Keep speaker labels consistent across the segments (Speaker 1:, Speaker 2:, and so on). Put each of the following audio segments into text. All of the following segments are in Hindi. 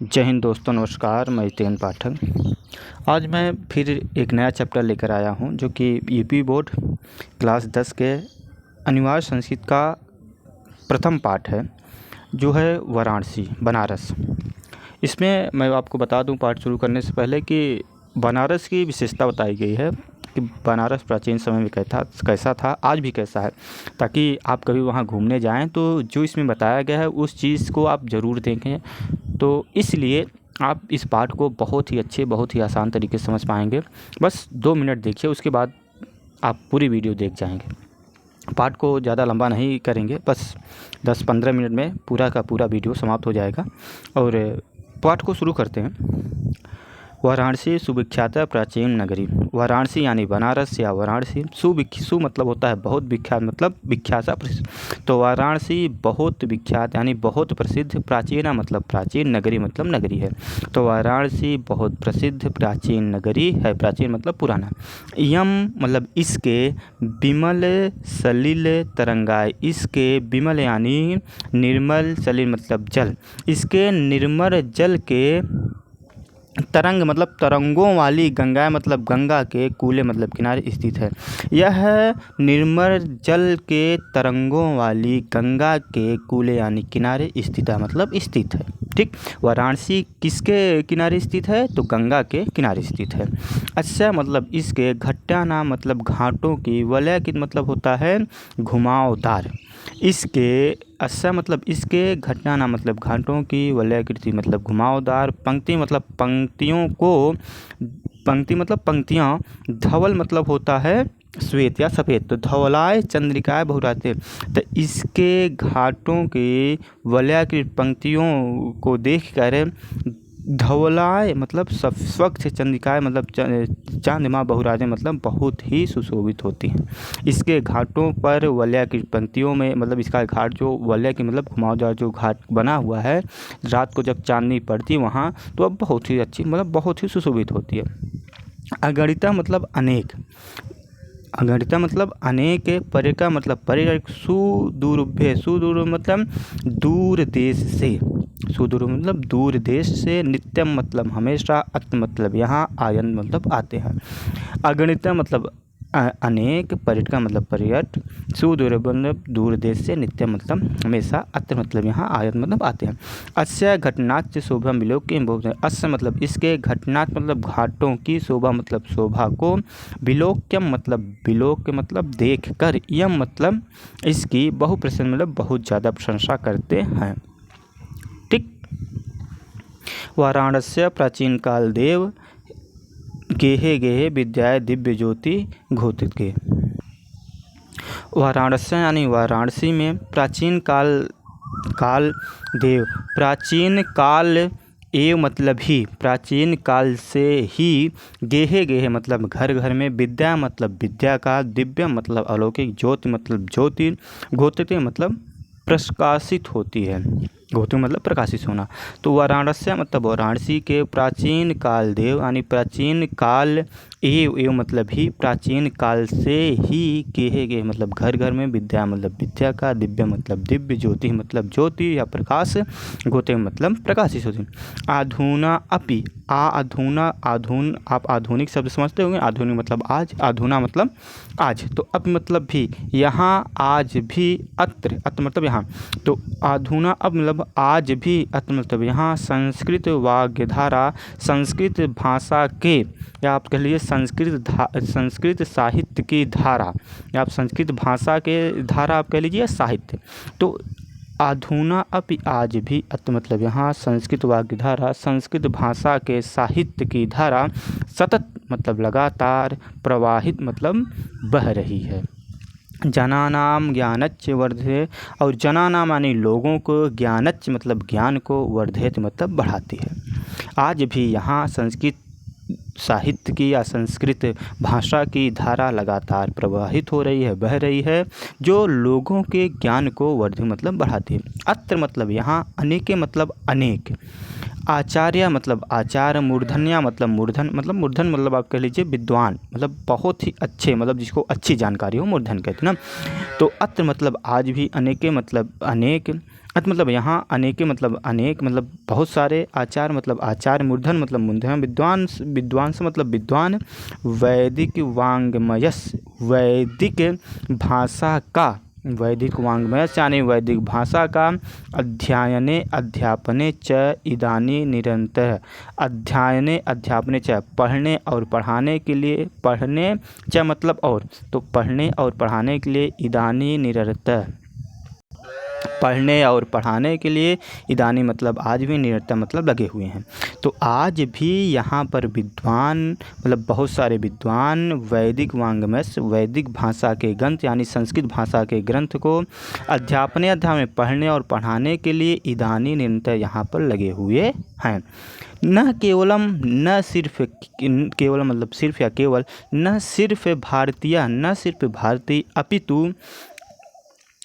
Speaker 1: जय हिंद दोस्तों, नमस्कार। मैं जितेंद्र पाठक। आज मैं फिर एक नया चैप्टर लेकर आया हूं जो कि यूपी बोर्ड क्लास 10 के अनिवार्य संस्कृत का प्रथम पाठ है, जो है वाराणसी, बनारस। इसमें मैं आपको बता दूं पाठ शुरू करने से पहले कि बनारस की विशेषता बताई गई है कि बनारस प्राचीन समय में कैसा था, आज भी कैसा है, ताकि आप कभी वहाँ घूमने जाएं तो जो इसमें बताया गया है उस चीज़ को आप ज़रूर देखें। तो इसलिए आप इस पाठ को बहुत ही अच्छे, बहुत ही आसान तरीके से समझ पाएंगे। बस 2 मिनट देखिए, उसके बाद आप पूरी वीडियो देख जाएंगे। पाठ को ज़्यादा लंबा नहीं करेंगे, बस 10-15 मिनट में पूरा का पूरा वीडियो समाप्त हो जाएगा। और पाठ को शुरू करते हैं। वाराणसी सुविख्यात प्राचीन नगरी। वाराणसी यानी बनारस या वाराणसी, सु मतलब होता है बहुत, विख्यात मतलब विख्यात सा प्रसिद्ध। तो वाराणसी बहुत विख्यात यानी बहुत प्रसिद्ध, प्राचीन मतलब प्राचीन, नगरी मतलब नगरी है। तो वाराणसी बहुत प्रसिद्ध प्राचीन नगरी है। प्राचीन मतलब पुराना। यम मतलब इसके, विमल सलिल तरंगाए, इसके विमल यानी निर्मल, सलिल मतलब जल, इसके निर्मल जल के तरंग मतलब तरंगों वाली, गंगा मतलब गंगा के, कूले मतलब किनारे स्थित है। यह निर्मल जल के तरंगों वाली गंगा के कूले यानी किनारे स्थित है, मतलब स्थित है। ठीक, वाराणसी किसके किनारे स्थित है? तो गंगा के किनारे स्थित है। अच्छा मतलब इसके, घट्टाना मतलब घाटों की, वलय की मतलब होता है घुमावदार। इसके अच्छा मतलब इसके, घटना मतलब घाटों की, वलयाकृति मतलब घुमावदार, पंक्ति मतलब पंक्तियों को, पंक्ति मतलब पंक्तियाँ, धवल मतलब होता है श्वेत या सफ़ेद। तो धवलाय चंद्रिकाएँ बहुराते। तो इसके घाटों की वलयाकृत पंक्तियों को देखकर धवलाय मतलब स्वच्छ, चंद्रिकाएँ मतलब चांद्रमा, बहुराते मतलब बहुत ही सुशोभित होती हैं। इसके घाटों पर वलय की पंक्तियों में मतलब इसका घाट जो वलय की मतलब घुमावदार जो घाट बना हुआ है, रात को जब चांदनी पड़ती वहाँ तो अब बहुत ही अच्छी मतलब बहुत ही सुशोभित होती है। अगणिता मतलब अनेक, अगणिता मतलब अनेक, परिका मतलब परिक, सुदूरभ्य, सुदूर मतलब दूर देश से, सुदूर मतलब दूर देश से, नित्यम मतलब हमेशा, अत मतलब यहाँ, आयन मतलब आते हैं। अगणित मतलब अनेक, पर्यटक मतलब पर्यट, सुदूर मतलब दूर देश से, नित्य मतलब हमेशा, अत्र मतलब यहाँ, आयत मतलब आते हैं। अस्य घटनाच शोभा विलोक्य, अस्य मतलब इसके, घटनाच मतलब घाटों की, शोभा मतलब शोभा को, विलोक्यम मतलब विलोक्य मतलब देख कर, यम मतलब इसकी, बहुप्रसन्न मतलब बहुत ज़्यादा प्रशंसा करते हैं। ठीक, वाराणस्य प्राचीन काल देव, गेहे गेहे विद्याए दिव्य ज्योति घोषित के। वाराणसी यानी वाराणसी में प्राचीन काल देव, प्राचीन काल एव मतलब ही, प्राचीन काल से ही, गेहे गेहे मतलब घर घर में, विद्या मतलब विद्या का, दिव्य मतलब अलौकिक, ज्योति मतलब ज्योति, घोषित मतलब प्रकाशित होती है। घोषित मतलब प्रकाशित होना। तो वाराणसी मतलब वाराणसी के प्राचीन काल देव यानी प्राचीन काल एव मतलब ही, प्राचीन काल से ही, गेहे गेहे मतलब घर घर में, विद्या मतलब विद्या का, दिव्य मतलब दिव्य, ज्योति मतलब ज्योति या प्रकाश, घोषित मतलब प्रकाशित होती। आधुना अपि, आधुना, आप आधुनिक शब्द समझते होंगे। आधुनिक मतलब आज, आधुना मतलब आज, तो अब मतलब भी, यहाँ, आज भी, अत्र मतलब यहाँ। तो आधुना अब मतलब आज भी, अत्र मतलब यहाँ, संस्कृत वाग्धारा, संस्कृत भाषा के, या आप कह लीजिए संस्कृत साहित्य की धारा, या आप संस्कृत भाषा के धारा आप कह लीजिए साहित्य। तो आधुना अपि आज भी, अत मतलब यहाँ, संस्कृत वाग्धारा, संस्कृत भाषा के साहित्य की धारा, सतत मतलब लगातार, प्रवाहित मतलब बह रही है। जनानाम ज्ञानच्च वर्धे, और जनानाम यानी लोगों को, ज्ञानच्च मतलब ज्ञान को, वर्धेत मतलब बढ़ाती है। आज भी यहाँ संस्कृत साहित्य की या संस्कृत भाषा की धारा लगातार प्रवाहित हो रही है, बह रही है, जो लोगों के ज्ञान को वर्धे मतलब बढ़ाती है। अत्र मतलब यहाँ, अनेके मतलब अनेक, आचार्य मतलब आचार्य, मूर्धन्या मतलब मूर्धन, मतलब मूर्धन मतलब आप कह लीजिए विद्वान, मतलब बहुत ही अच्छे, मतलब जिसको अच्छी जानकारी हो, मूर्धन कहते हैं ना। तो अत्र मतलब आज भी, अनेके मतलब अनेक, अत मतलब यहाँ अनेके मतलब अनेक मतलब बहुत सारे, आचार मतलब आचार्य, मूर्धन मतलब मूर्धन, विद्वांस विद्वांस मतलब विद्वान, वैदिक वाङ्मयस वैदिक भाषा का, वैदिक वाङ्मयस यानी वैदिक भाषा का, अध्ययने अध्यापने च इदानी निरंतर, अध्ययने अध्यापने च पढ़ने और पढ़ाने के लिए, पढ़ने च मतलब और, तो पढ़ने और पढ़ाने के लिए, इदानी निरंतर पढ़ने और पढ़ाने के लिए, इदानी मतलब आज भी, निरंतर मतलब लगे हुए हैं। तो आज भी यहाँ पर विद्वान मतलब बहुत सारे विद्वान वैदिक वाङ्मयस वैदिक भाषा के ग्रंथ यानी संस्कृत भाषा के ग्रंथ को अध्यापन अध्याय में पढ़ने और पढ़ाने के लिए इदानी निरंतर यहाँ पर लगे हुए हैं। न केवलम न सिर्फ केवल मतलब सिर्फ या केवल, न सिर्फ भारतीय न सिर्फ भारतीय अपितु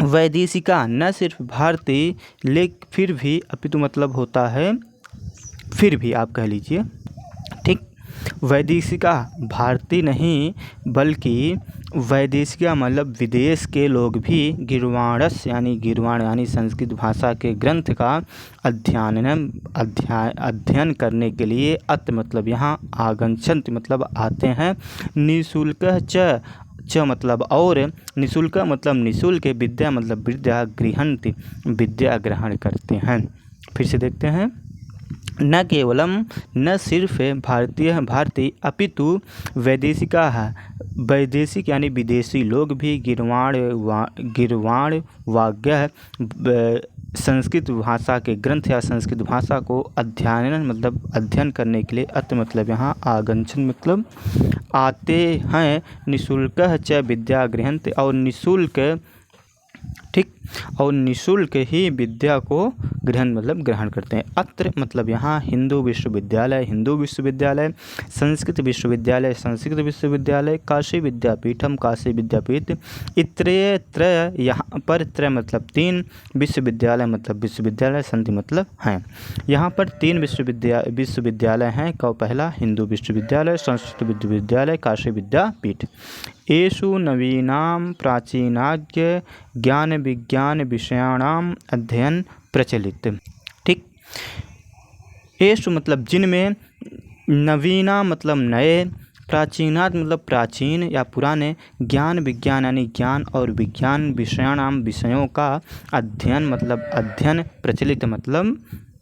Speaker 1: वैदेशिका, न सिर्फ भारतीय लेकिन फिर भी, अपितु मतलब होता है फिर भी, आप कह लीजिए, ठीक। वैदेशिका भारतीय नहीं बल्कि वैदेशिका मतलब विदेश के लोग भी गिर्वाणस यानी गिर्वाण यानी संस्कृत भाषा के ग्रंथ का अध्ययन करने के लिए, अत मतलब यहाँ आगच्छन्ति मतलब आते हैं, निःशुल्क च मतलब और, निःशुल्क मतलब निःशुल्क, विद्या मतलब विद्या गृहन्ति विद्या ग्रहण करते हैं। फिर से देखते हैं, न केवलम न सिर्फ भारतीय अपितु वैदेशिका है, वैदेशिक यानी विदेशी लोग भी गिर्वाण वाग्य संस्कृत भाषा के ग्रंथ या संस्कृत भाषा को अध्ययन करने के लिए, अत मतलब यहाँ आगच्छन् मतलब आते हैं, निःशुल्क च विद्या गृहन्ति और निःशुल्क, ठीक, और निःशुल्क ही विद्या को ग्रहण करते हैं। अत्र मतलब यहाँ हिंदू विश्वविद्यालय संस्कृत विश्वविद्यालय, काशी विद्यापीठम काशी विद्यापीठ, इत्रय यहाँ पर त्रय मतलब तीन, विश्वविद्यालय मतलब विश्वविद्यालय, संधि मतलब हैं। यहाँ पर तीन विश्वविद्यालय हैं। पहला हिंदू विश्वविद्यालय, संस्कृत विश्वविद्यालय, काशी विद्यापीठ। एषु नवीनां प्राचीनाज्ञ ज्ञान विज्ञान विषयाणाम अध्ययन प्रचलित, ठीक। एषु मतलब जिनमें, नवीना मतलब नए, प्राचीनात मतलब प्राचीन या पुराने, ज्ञान विज्ञान यानी ज्ञान और विज्ञान, विषयाणाम विषयों का अध्ययन मतलब अध्ययन, प्रचलित मतलब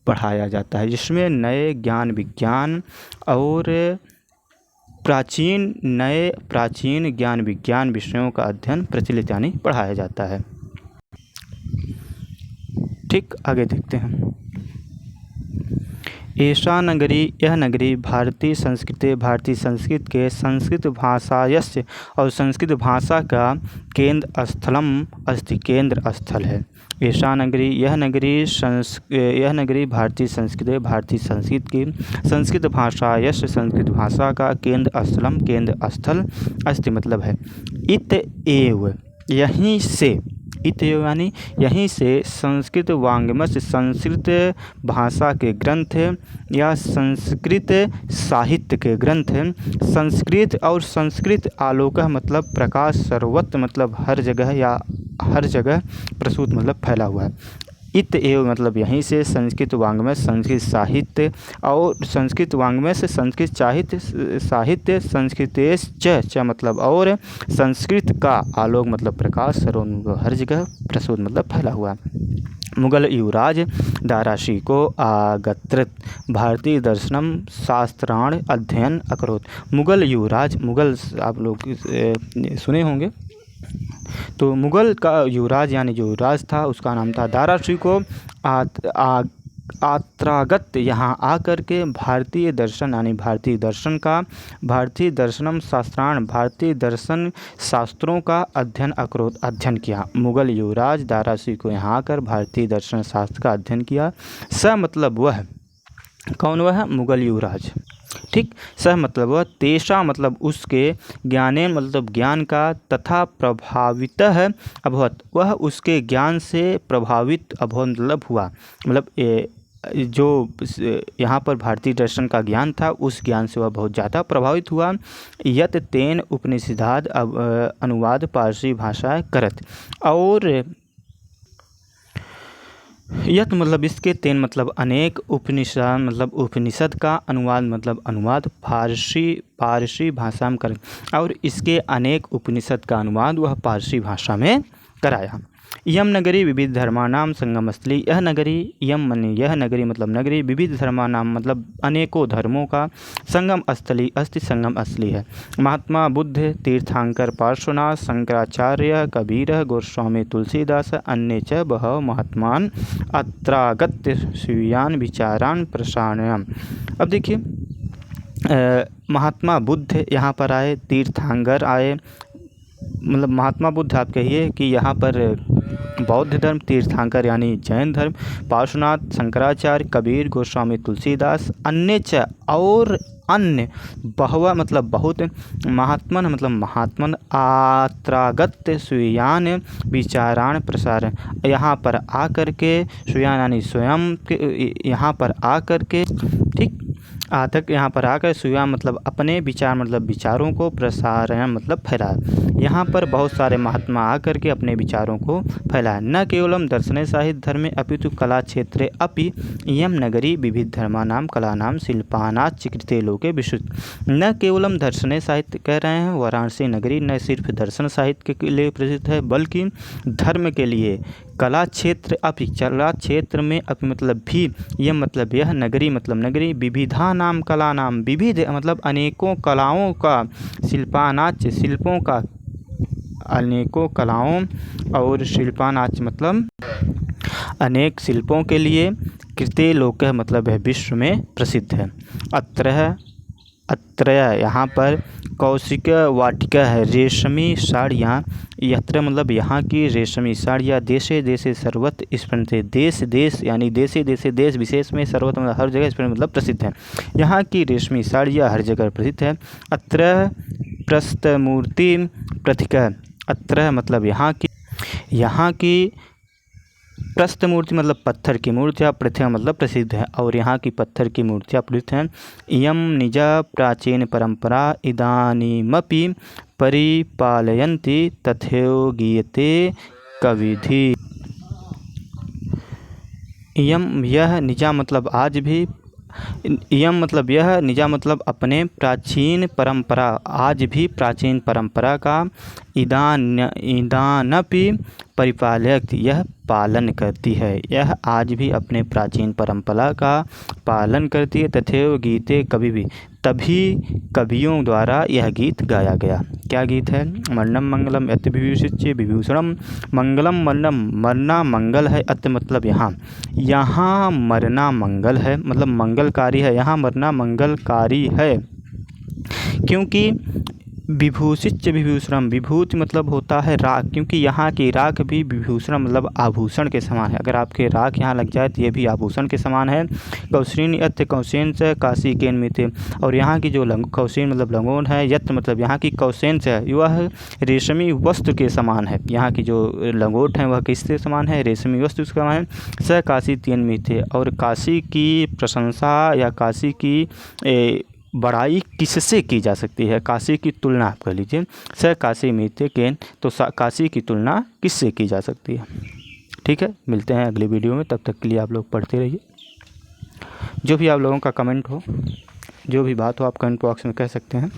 Speaker 1: पढ़ाया जाता है, जिसमें नए ज्ञान विज्ञान और प्राचीन ज्ञान विज्ञान विषयों का अध्ययन प्रचलित यानी पढ़ाया जाता है, ठीक। आगे देखते हैं, एषा नगरी यह नगरी भारतीय संस्कृत के संस्कृत भाषायस्य और संस्कृत भाषा का केंद्र स्थल है। एषा नगरी यह नगरी भारतीय संस्कृत की संस्कृत भाषायस्य संस्कृत भाषा का केंद्र स्थल अस्ति मतलब है। इतएव यहीं से, इतएव यानी यहीं से, संस्कृत वाङ्मयस्य संस्कृत भाषा के ग्रंथ या संस्कृत साहित्य के ग्रंथ, संस्कृत और संस्कृत आलोक मतलब प्रकाश, सर्वत्र मतलब हर जगह या हर जगह, प्रसूत मतलब फैला हुआ है। इतएव मतलब यहीं से, संस्कृत वाङ्मय संस्कृत साहित्य और संस्कृत वाङ्मय से संस्कृत साहित्य, संस्कृतेश्च मतलब और, संस्कृत का आलोक मतलब प्रकाश, सर्व हर जगह, प्रसूत मतलब फैला हुआ। मुगल युवराज दाराशी को आगत्रित भारतीय दर्शनम शास्त्राण अध्ययन अकरोत्। मुगल युवराज, मुगल आप लोग सुने होंगे, तो मुगल का युवराज यानी जो युवराज था उसका नाम था दाराशी को आत्रागत यहाँ आकर के भारतीय दर्शन यानी भारतीय दर्शन का, भारतीय दर्शनम शास्त्राण भारतीय दर्शन शास्त्रों का अध्ययन अकरोत् अध्ययन किया। मुगल युवराज दाराशी को यहाँ आकर भारतीय दर्शन शास्त्र का अध्ययन किया। स मतलब वह, कौन वह? मुगल युवराज, ठीक। सह मतलब वह, तेषा मतलब उसके, ज्ञाने मतलब ज्ञान का, तथा प्रभावितः अभवत् वह उसके ज्ञान से प्रभावित अभवत् मतलब हुआ, मतलब जो यहाँ पर भारतीय दर्शन का ज्ञान था उस ज्ञान से वह बहुत ज़्यादा प्रभावित हुआ। यत तेन उपनिषदाद अनुवाद पारसी भाषा करत, और यत मतलब इसके, तेन मतलब अनेक, उपनिषद मतलब उपनिषद का, अनुवाद मतलब अनुवाद, पारसी भाषा में कर, और इसके अनेक उपनिषद का अनुवाद वह पारसी भाषा में कराया। यम नगरी विविध धर्मानाम संगमस्थली, यह नगरी, यम मने यह नगरी मतलब नगरी, विविध धर्मानाम मतलब अनेकों धर्मों का, संगम स्थली अस्थि संगम स्थली है। महात्मा बुद्ध, तीर्थंकर पार्श्वनाथ, शंकराचार्य, कबीर, गोस्वामी तुलसीदास, अन्य च बहव महात्मान अत्रागत्य स्वीयान विचारान प्रसारयन्। अब देखिए, महात्मा बुद्ध यहाँ पर आए, तीर्थंकर आए, मतलब महात्मा बुद्ध आप कहिए कि यहाँ पर बौद्ध धर्म, तीर्थंकर यानी जैन धर्म, पार्श्वनाथ शंकराचार्य, कबीर, गोस्वामी तुलसीदास, अन्य च और अन्य, बहवा मतलब बहुत, महात्मन मतलब महात्मन, आत्रागत्य स्वीयान विचारान प्रसारण, यहाँ पर आकर के, स्वीयान यानी स्वयं के, यहाँ पर आकर के, ठीक, आतक यहाँ पर आकर, सुया मतलब अपने विचार मतलब विचारों को, प्रसारण मतलब फैलाया। यहाँ पर बहुत सारे महात्मा आकर के अपने विचारों को फैलाया। न केवलम दर्शने साहित्य धर्मे अपितु कला क्षेत्रे अपि इयं नगरी विविध धर्मानाम कलानाम शिल्पानाच चिकृते लोके विशुद्ध। न केवलम दर्शने साहित्य कह रहे हैं, वाराणसी नगरी न सिर्फ दर्शन साहित्य के लिए प्रसिद्ध है, बल्कि धर्म के लिए, कला क्षेत्र अपि, कला क्षेत्र में अपि मतलब भी, यह मतलब यह, नगरी मतलब नगरी, विविधा नाम कला नाम, विविध मतलब अनेकों कलाओं का, शिल्पानाच शिल्पों का, अनेकों कलाओं, और शिल्पानाच मतलब अनेक शिल्पों के लिए, कृते लोक मतलब है विश्व में प्रसिद्ध है। अत्र यहाँ पर कौशिक वाटिका है, रेशमी साड़ियाँ, यत्र मतलब यहाँ की रेशमी साड़ियाँ, देशे देशे सर्वत्र स्फुरन्ते, देश देश यानी देशे देशे देश विशेष में, सर्वत्र मतलब हर जगह स्फुरन्ते मतलब प्रसिद्ध है। यहाँ की रेशमी साड़ियाँ हर जगह प्रसिद्ध है। अत्र प्रस्तमूर्ति प्रथिका, अत्र मतलब यहाँ की प्रस्थ मूर्ति मतलब पत्थर की मूर्तियाँ, पृथ्वी मतलब प्रसिद्ध है, और यहाँ की पत्थर की मूर्तियाँ प्रसिद्ध हैं। इयं निजा प्राचीन परंपरा इदानीमपि परिपालयन्ति तथैव गीयते कविधि। इयं यह, निजा मतलब आज भी, इयं मतलब यह, निजा मतलब अपने, प्राचीन परंपरा आज भी प्राचीन परंपरा का, इदानपि परिपालयति यह पालन करती है, यह आज भी अपने प्राचीन परंपरा का पालन करती है। तथैव गीते कवि भी, तभी कवियों द्वारा यह गीत गाया गया। क्या गीत है? मरणम मंगलम यत् विभूषिच्य विभूषणम मंगलम, मरणम मरना मंगल है, अत मतलब यहाँ मरना मंगल है, मतलब मंगलकारी है, यहाँ मरना मंगलकारी है, क्योंकि विभूषित विभूषणम, विभूति मतलब होता है राख, क्योंकि यहाँ की राख भी विभूषण मतलब आभूषण के समान है। अगर आपके राख यहाँ लग जाए तो ये भी आभूषण के समान है। कौशीन यत्र कौशेन से काशी केन मिते, और यहाँ की जो कौशीन मतलब लंगोट है, यत्र मतलब यहाँ की कौशेन से, वह रेशमी वस्त्र के समान है। यहाँ की जो लंगोट है वह किसके समान है? रेशमी वस्त्र के समान है। स काशी तेन मिते, और काशी की प्रशंसा या काशी की बड़ाई किससे की जा सकती है? काशी की तुलना आप कर लीजिए, स काशी मिते केन, तो काशी की तुलना किससे की जा सकती है? ठीक है, मिलते हैं अगली वीडियो में, तब तक के लिए आप लोग पढ़ते रहिए। जो भी आप लोगों का कमेंट हो, जो भी बात हो, आप कमेंट बॉक्स में कह सकते हैं।